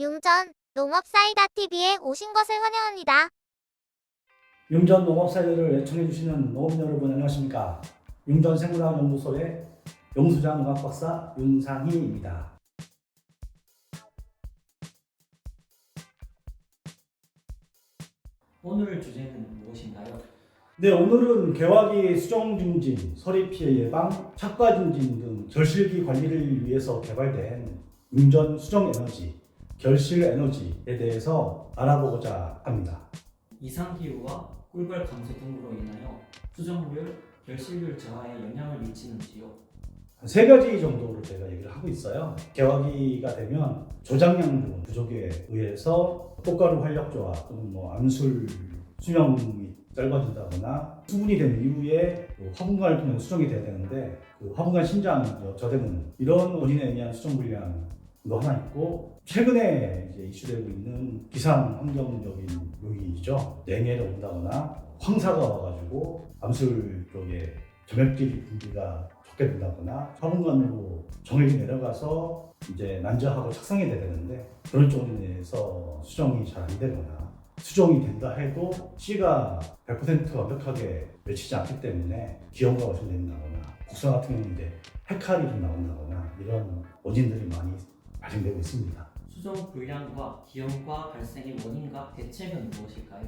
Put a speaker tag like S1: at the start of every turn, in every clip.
S1: 융전 농업사이다TV에 오신 것을 환영합니다.
S2: 융전 농업사이다를 애청해주시는 농업인 여러분 안녕하십니까. 융전 생물학연구소의 용수장 농학박사 윤상희입니다.
S3: 오늘 주제는 무엇인가요?
S2: 네, 오늘은 개화기 수정 증진, 서리 피해 예방, 착과 증진 등 결실기 관리를 위해서 개발된 융전 수정 에너지, 결실 에너지에 대해서 알아보고자 합니다.
S3: 이상기후와 꿀벌 감소 등으로 인하여 수정률, 결실률 저하에 영향을 미치는지요?
S2: 세 가지 정도로 제가 얘기를 하고 있어요. 개화기가 되면 조장량 부족에 의해서 꽃가루 활력 저하 또는 암술 수명이 짧아진다거나 수분이 된 이후에 화분간을 통해 수정이 돼야 되는데 그 화분간 신장 저대는 이런 원인에 의한 수정 불량도 하나 있고, 최근에 이제 이슈되고 있는 기상 환경적인 요인이죠. 냉해가 온다거나 황사가 와가지고 암술 쪽에 점액질 분비가 적게 된다거나 화분간으로 정액이 내려가서 이제 난자하고 착상이 돼야 되는데 그런 쪽으로 인해서 수정이 잘 안 되거나 수정이 된다 해도 씨가 100% 완벽하게 맺히지 않기 때문에 기형과 발생된다거나 국사 같은 경우는 이제 핵칼이 좀 나온다거나 이런 원인들이 많이 발생되고 있습니다.
S3: 수정 불량과 기형과 발생의 원인과 대책은 무엇일까요?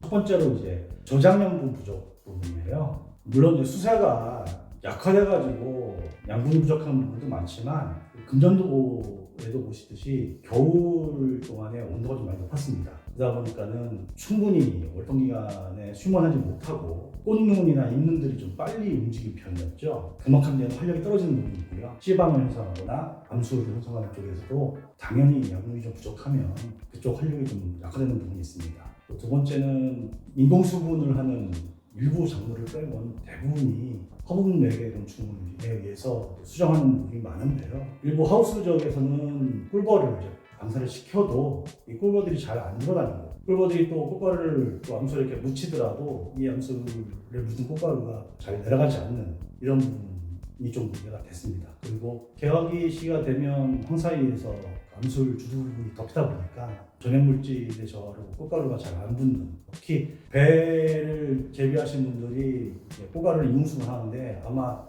S2: 첫 번째로 이제 저장량분 부족 부분이에요. 물론 이제 수세가 약화돼가지고 양분이 부족한 부분도 많지만 금전도에도 보시듯이 겨울 동안에 온도가 좀 많이 높았습니다. 그러다 보니까는 충분히 월동기간에 휴먼하지 못하고 꽃눈이나 잎눈들이 좀 빨리 움직이는 편이었죠. 그만큼 이제 활력이 떨어지는 부분이 있고요. 씨방을 형성하거나 암수를 형성하는 쪽에서도 당연히 양분이 좀 부족하면 그쪽 활력이 좀 약화되는 부분이 있습니다. 또 두 번째는 인공수분을 하는 일부 작물을 빼곤 대부분이 화분 매개 건축에 의해서 수정하는 부분이 많은데요. 일부 하우스 지역에서는 꿀벌을 이제 방사를 시켜도 이 꿀벌들이 잘 안 돌아다니고, 꿀벌들이 또 꽃가루를 또 암수에 이렇게 묻히더라도 이 암수에 묻은 꽃가루가 잘 내려가지 않는 이런 부분이 좀 문제가 됐습니다. 그리고 개화기 시기가 되면 황사위에서 암술 주두부분이 덮이다 보니까 전해물질의 저하로 꽃가루가 잘 안 붙는, 특히 배를 재배하신 분들이 꽃가루를 이용수를 하는데 아마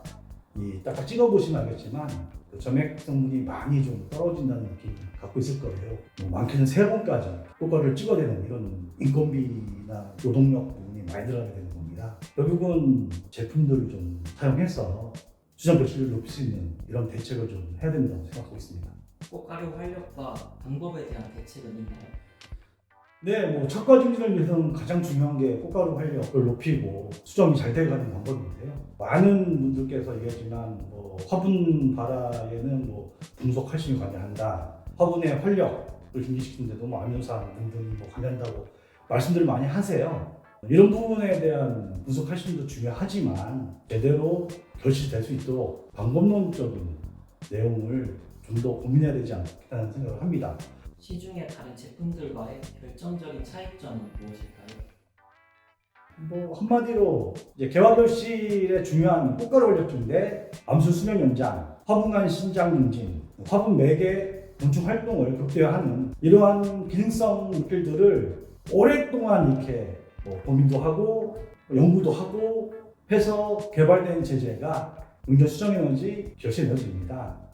S2: 이 딱딱 찍어보시면 알겠지만 그 점액 성분이 많이 좀 떨어진다는 느낌을 갖고 있을 거예요. 많게는 3번까지 꽃가루를 찍어대는 이런 인건비나 노동력 부분이 많이 들어가게 되는 겁니다. 결국은 제품들을 좀 사용해서 수정 결실을 높일 수 있는 이런 대책을 좀 해야 된다고 생각하고 있습니다.
S3: 꽃가루 활력과 방법에 대한 대책은 있나요?
S2: 네, 착과 증진을 위해서는 가장 중요한 게 꽃가루 활력을 높이고 수정이 잘 돼가는 방법인데요. 많은 분들께서 얘기하지만 화분 발화에는 금속 칼슘이 관여한다, 화분의 활력을 증진시키는데도 아미노산 등등이 관여한다고 말씀들을 많이 하세요. 이런 부분에 대한 금속 칼슘도 중요하지만 제대로 결실될 수 있도록 방법론적인 내용을 좀 더 고민해야 되지 않겠다는 생각을 합니다.
S3: 시중의 다른 제품들과의 결정적인 차이점은 무엇일까요?
S2: 한마디로 이제 개화결실의 중요한 꽃가루 활력주인데 암수 수명 연장, 화분간 신장 증진, 화분 매개 곤충 활동을 극대화하는 이러한 기능성 물질들을 오랫동안 이렇게 고민도 하고 연구도 하고 해서 개발된 제재가 융전 수정에너지, 결실에너지입니다.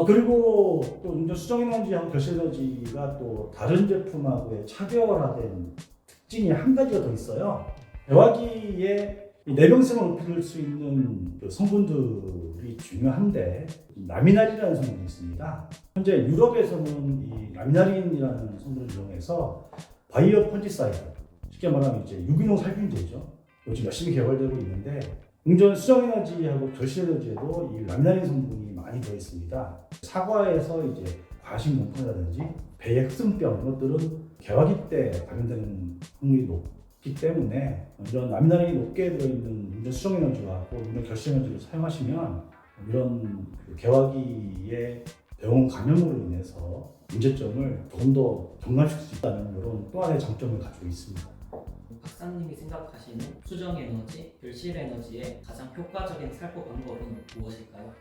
S2: 그리고 또 융전 수정에너지하고 결실에너지가 또 다른 제품하고의 차별화된 특징이 한 가지가 더 있어요. 개화기에 내병성을 높일 수 있는 그 성분들이 중요한데 라미나린이라는 성분이 있습니다. 현재 유럽에서는 이 라미나린이라는 성분을 이용해서 바이오 펀지사이드, 쉽게 말하면 이제 유기농 살균제죠. 요즘 열심히 개발되고 있는데 융전 수정에너지하고 결실에너지에도 이 라미나린 성분이 많이 들어 있습니다. 사과에서 이제 과식용품이라든지 배의 흑승병, 이런 것들은 개화기 때 발견되는 확률이 높기 때문에 이런 라미나린이 높게 들어있는 융전 수정에너지와 융전 결실에너지를 사용하시면 이런 개화기의 병원 감염으로 인해서 문제점을 조금 더 경감시킬 수 있다는 이런 또 하나의 장점을 가지고 있습니다.
S3: 박사님이 생각하시는 수정에너지, 결실에너지의 가장 효과적인 살포 방법은 무엇일까요?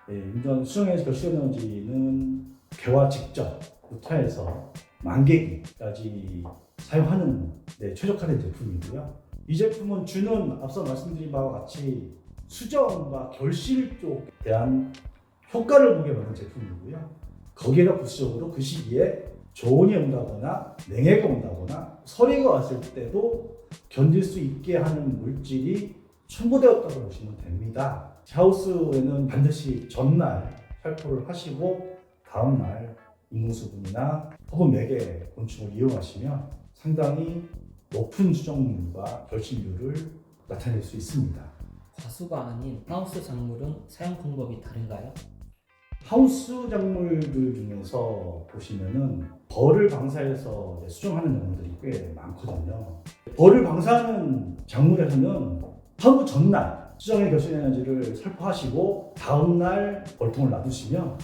S2: 융전 수정에너지, 결실에너지는 개화 직전, 부터해서 만개기까지 사용하는 데 최적화된 제품이고요. 이 제품은 주는 앞서 말씀드린 바와 같이 수정과 결실 쪽에 대한 효과를 보게 만든 제품이고요. 거기에다 부수적으로 그 시기에 저온이 온다거나 냉해가 온다거나 서리가 왔을 때도 견딜 수 있게 하는 물질이 첨부되었다고 보시면 됩니다. 샤워스에는 반드시 전날 살포를 하시고 다음날 인공수분이나 혹은 매개 곤충을 이용하시면 상당히 높은 수정률과 결실률을 나타낼 수 있습니다.
S3: 과수가 아닌 하우스 작물은 사용 방법이 다른가요?
S2: 하우스 작물들 중에서 보시면은 벌을 방사해서 이제 수정하는 작물들이 꽤 많거든요. 벌을 방사하는 작물에서는 하루 전날 수정의 결실 에너지를 살포하시고 다음날 벌통을 놔두시면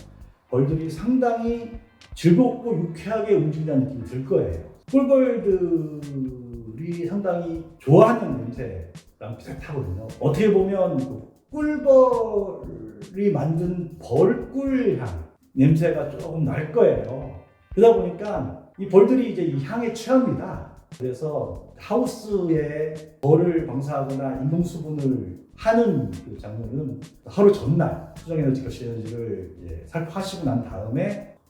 S2: 벌들이 상당히 즐겁고 유쾌하게 움직인다는 느낌이 들 거예요. 꿀벌들이 상당히 좋아하는 냄새랑 비슷하거든요. 어떻게 보면 그 꿀벌이 만든 벌꿀 향 냄새가 조금 날 거예요. 그러다 보니까 이 벌들이 이제 이 향에 취합니다. 그래서 하우스에 벌을 방사하거나 인공수분을 하는 그 작물은 하루 전날 수정에너지 결실 에너지를 이제 살포하시고 난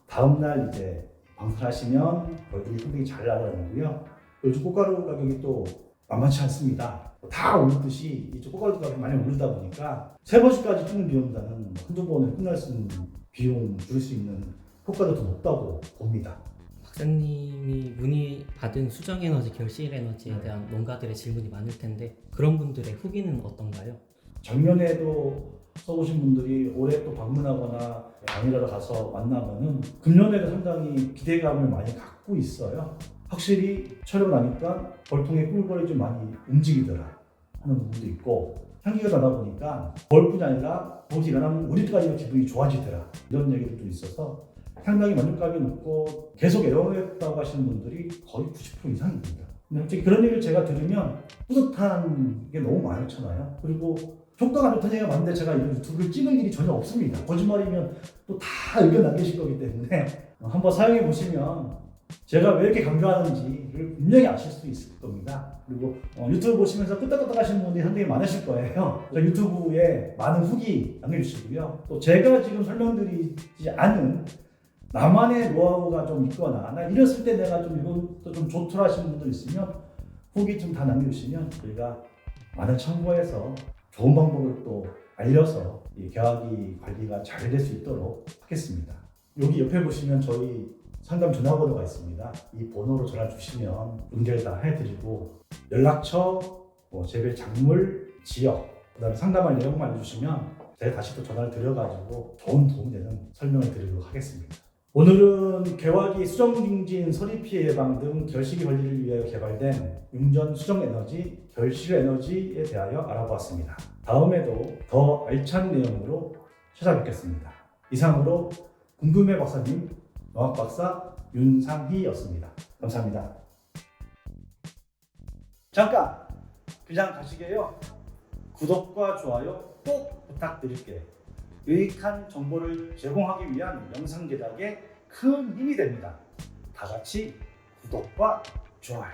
S2: 다음날 이제 방사하시면 벌들이 상당히 잘 날아다니고요. 요즘 꽃가루 가격이 또 만만치 않습니다. 다 오르듯이 이쪽 꽃가루 가격이 많이 오르다 보니까 3번씩까지 찍는 비용보다는 한두 번에 끝날 수 있는 비용 줄일 수 있는 효과도 더 높다고 봅니다.
S4: 박사님이 문의받은 수정에너지, 결실에너지에 대한 농가들의 질문이 많을 텐데 그런 분들의 후기는 어떤가요?
S2: 작년에도 써보신 분들이 올해 또 방문하거나 강의를 가서 만나면은 금년에도 상당히 기대감을 많이 갖고 있어요. 확실히 촬영 나니까 벌통에 꿀벌이 좀 많이 움직이더라 하는 부분도 있고, 향기가 나다 보니까 벌뿐이 아니라 거기서 일어나면 우리까지도 기분이 좋아지더라 이런 얘기들도 있어서 상당히 만족감이 높고 계속 애용했다고 하시는 분들이 거의 90% 이상입니다. 근데 솔직히 그런 얘기를 제가 들으면 뿌듯한 게 너무 많잖아요. 그리고 효과가 좋다는 얘기가 많은데 제가 이런 유튜브를 찍을 일이 전혀 없습니다. 거짓말이면 또 다 의견 남기실 거기 때문에 한번 사용해 보시면 제가 왜 이렇게 강조하는지를 분명히 아실 수 있을 겁니다. 그리고 유튜브 보시면서 끄떡끄떡 하시는 분들이 상당히 많으실 거예요. 유튜브에 많은 후기 남겨주시고요. 또 제가 지금 설명드리지 않은 나만의 노하우가 좀 있거나 나 이랬을 때 내가 좀 이것도 좀 좋더라 하시는 분들 있으면 후기 좀 다 남겨주시면 저희가 많은 참고해서 좋은 방법을 또 알려서 이 개화기 관리가 잘 될 수 있도록 하겠습니다. 여기 옆에 보시면 저희 상담 전화번호가 있습니다. 이 번호로 전화 주시면 응대를 다 해드리고 연락처, 재배 작물, 지역, 그다음에 상담할 내용만 알려주시면 제가 다시 또 전화를 드려가지고 좋은 도움이 되는 설명을 드리도록 하겠습니다. 오늘은 개화기 수정 중진 서리 피해 예방 등 결실기 관리를 위하여 개발된 융전 수정 에너지, 결실 에너지에 대하여 알아보았습니다. 다음에도 더 알찬 내용으로 찾아뵙겠습니다. 이상으로 궁금해 박사님, 농학 박사 윤상희였습니다. 감사합니다. 잠깐 그냥 가시게요. 구독과 좋아요 꼭 부탁드릴게요. 유익한 정보를 제공하기 위한 영상 제작에 큰 힘이 됩니다. 다 같이 구독과 좋아요.